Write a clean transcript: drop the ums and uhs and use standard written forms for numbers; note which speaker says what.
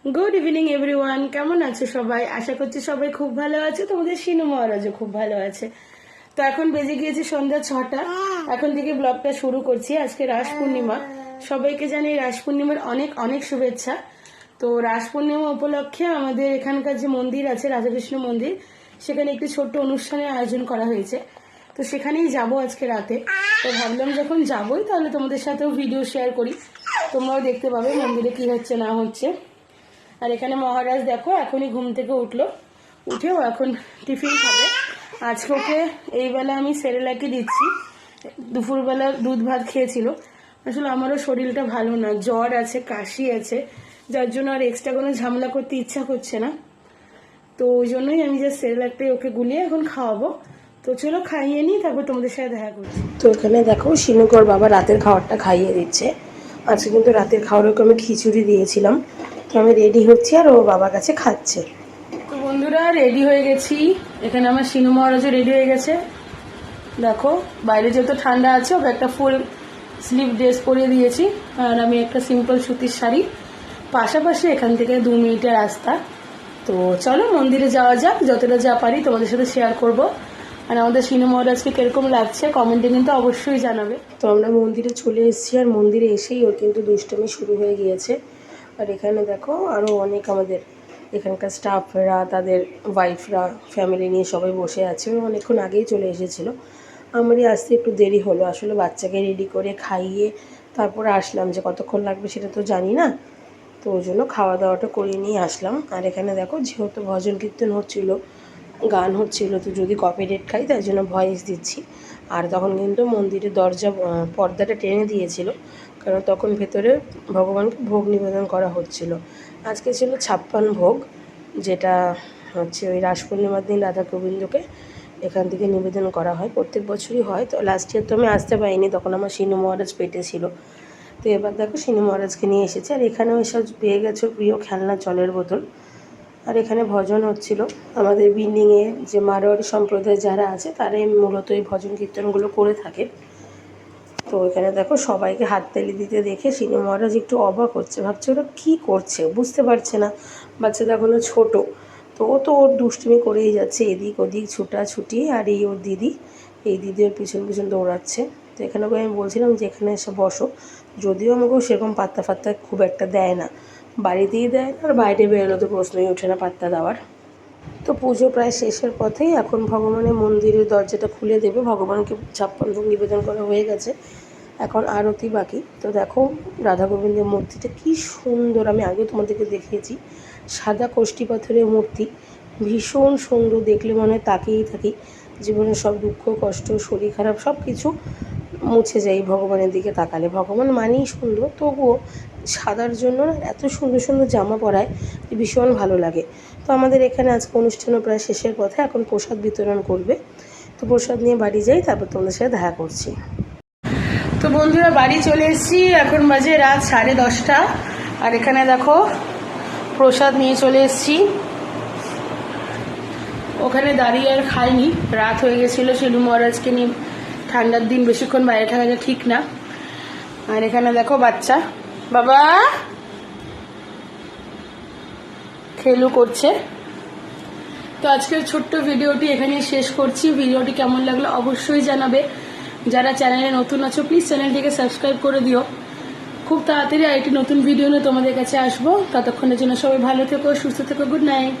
Speaker 1: Good evening everyone, কেমন আছো সবাই? আশা করছি সবাই খুব ভালো আছে। তোমাদের শিনু মহারাজও খুব ভালো আছে। তো এখন বেজে গিয়েছে সন্ধ্যা 6টা। এখন থেকে ব্লগটা শুরু করছি। আজকে রাস পূর্ণিমা, সবাইকে জানাই রাস পূর্ণিমার অনেক অনেক শুভেচ্ছা। তো রাস পূর্ণিমা উপলক্ষে আমাদের এখানকার যে মন্দির আছে, রাধাকৃষ্ণ মন্দির, সেখানে একটি ছোট্ট অনুষ্ঠানের আয়োজন করা হয়েছে। তো সেখানেই যাব আজকে রাতে। তো ভাবলাম যখন যাবই তাহলে তোমাদের সাথেও ভিডিও শেয়ার করি, তোমরাও দেখতে পাবে মন্দিরে কি হচ্ছে না হচ্ছে। আর এখানে মহারাজ দেখো এখনই ঘুম থেকে উঠলো, উঠেও এখন টিফিন খাবে। আজকে ওকে এই বেলা আমি সেরেলাকি দিচ্ছি, দুপুরবেলা দুধ ভাত খেয়েছিল। আসলে আমারও শরীরটা ভালো না, জ্বর আছে, কাশি আছে, যার জন্য আর এক্সট্রা কোনো ঝামেলা করতে ইচ্ছা করছে না। তো ওই জন্যই আমি যে সেরেলাকটাই ওকে গুলিয়ে এখন খাওয়াবো। তো চলো খাইয়ে নিই, তারপর তোমাদের সাথে দেখা করছি। তো এখানে দেখো শিনুকর বাবা রাতের খাবারটা খাইয়ে দিচ্ছে। আজকে কিন্তু রাতের খাবারকে আমি খিচুড়ি দিয়েছিলাম। তো আমি রেডি হচ্ছি আর ও বাবার কাছে খাচ্ছে। তো বন্ধুরা রেডি হয়ে গেছি। এখানে আমার শিনু মহারাজও রেডি হয়ে গেছে। দেখো বাইরে যেহেতু ঠান্ডা আছে, ওকে একটা ফুল স্লিভ ড্রেস পরিয়ে দিয়েছি, আর আমি একটা সিম্পল সুতির শাড়ি। পাশাপাশি এখান থেকে 2 মিনিটের রাস্তা। তো চলো মন্দিরে যাওয়া যাক, যতটা যা পারি তোমাদের সাথে শেয়ার করব। আর আমাদের শিনু মহারাজকে কিরকম লাগছে কমেন্টে কিন্তু অবশ্যই জানাবে। তো আমরা মন্দিরে চলে এসেছি, আর মন্দিরে এসেই ওর কিন্তু দুষ্টুমি শুরু হয়ে গিয়েছে। আর এখানে দেখো আরও অনেক আমাদের এখানকার স্টাফরা, তাদের ওয়াইফরা, ফ্যামিলি নিয়ে সবাই বসে আছে। ওরা অনেকক্ষণ আগেই চলে এসেছিলো। আমারই আসতে একটু দেরি হলো, আসলে বাচ্চাকে রেডি করে খাইয়ে তারপরে আসলাম। যে কতক্ষণ লাগবে সেটা তো জানি না, তো ওই জন্য খাওয়া দাওয়াটা করে নিয়ে আসলাম। আর এখানে দেখো যেহেতু ভজন কীর্তন হচ্ছিল, গান হচ্ছিল, তো যদি কপিরাইট খাই তাই জন্য ভয়েস দিচ্ছি। আর তখন কিন্তু মন্দিরের দরজা পর্দাটা টেনে দিয়েছিল, কারণ তখন ভেতরে ভগবানকে ভোগ নিবেদন করা হচ্ছিল। আজকে ছিল 56 ভোগ, যেটা হচ্ছে ওই রাস পূর্ণিমার দিন রাধা গোবিন্দকে এখান থেকে নিবেদন করা হয়। প্রত্যেক বছরই হয়। তো লাস্ট ইয়ার তো আমি আসতে পারিনি, তখন আমার শিনু মহারাজ পেটে ছিল। তো এবার দেখো শিনু মহারাজকে নিয়ে এসেছে। আর এখানেও এসব পেয়ে গেছো প্রিয় খেলনা জলের বোতল। আর এখানে ভজন হচ্ছিল। আমাদের বিল্ডিংয়ে যে মারোয়ারি সম্প্রদায় যারা আছে তারাই মূলত এই ভজন কীর্তনগুলো করে থাকে। তো এখানে দেখো সবাইকে হাততালি দিতে দেখে শিনু মহারাজ একটু অবাক হচ্ছে, ভাবছে ওরা কী করছে, বুঝতে পারছে না। বাচ্চাটা এখনও ছোটো, তো ও তো ওর দুষ্টুমি করেই যাচ্ছে, এদিক ওদিক ছুটাছুটি। আর এই ওর দিদি, এই দিদি ওর পিছন পিছন দৌড়াচ্ছে। তো এখানে ওকে আমি বলছিলাম যে এখানে এসে বসো, যদিও আমাকেও সেরকম পাত্তা ফাত্তা খুব একটা দেয় না, বাড়িতেই দেয় না, আর বাইরে বেরোলে তো প্রশ্নই ওঠে না পাত্তা দেওয়ার। তো পুজো প্রায় শেষের পথেই, এখন ভগবানের মন্দিরের দরজাটা খুলে দেবে। ভগবানকে 56 ভোগ নিবেদন করা হয়ে গেছে, এখন আরতি বাকি। তো দেখো রাধা গোবিন্দের মূর্তিটা কি সুন্দর, আমি আগে তোমাদেরকে দেখিয়েছি। সাদা কষ্টি পাথরের মূর্তি, ভীষণ সুন্দর, দেখলে মনে হয় তাকিয়েই থাকি। জীবনের সব দুঃখ কষ্ট, শরীর খারাপ সব কিছু মুছে যায় ভগবানের দিকে তাকালে। ভগবান মানেই সুন্দর, তবুও সাদার জন্য এত সুন্দর সুন্দর জামা পরায় যে ভীষণ ভালো লাগে। তো আমাদের এখানে আজকে অনুষ্ঠানও প্রায় শেষের পথে, এখন প্রসাদ বিতরণ করবে। তো প্রসাদ নিয়ে বাড়ি যাই, তারপর তোমাদের সাথে দেখা করছি। তো বন্ধুরা বাড়ি চলে এসেছি, এখন বাজে রাত 10:30। আর এখানে দেখো প্রসাদ নিয়ে চলে এসেছি। ওখানে দাঁড়িয়ে আর খাইনি, রাত হয়ে গেছিলো। শিনু মহারাজকে নিয়ে ঠান্ডার দিন বেশিক্ষণ বাইরে থাকাটা ঠিক না। আর এখানে দেখো বাচ্চা বাবা খেলু করছে। তো আজকের ছোট্ট ভিডিওটি এখানেই শেষ করছি। ভিডিওটি কেমন লাগলো অবশ্যই জানাবে। যারা চ্যানেলে নতুন আছো প্লিজ চ্যানেলটিকে সাবস্ক্রাইব করে দিও। খুব তাড়াতাড়ি আরেকটি নতুন ভিডিও নিয়ে তোমাদের কাছে আসবো। ততক্ষণের জন্য সবাই ভালো থেকো, সুস্থ থেকো। Good night.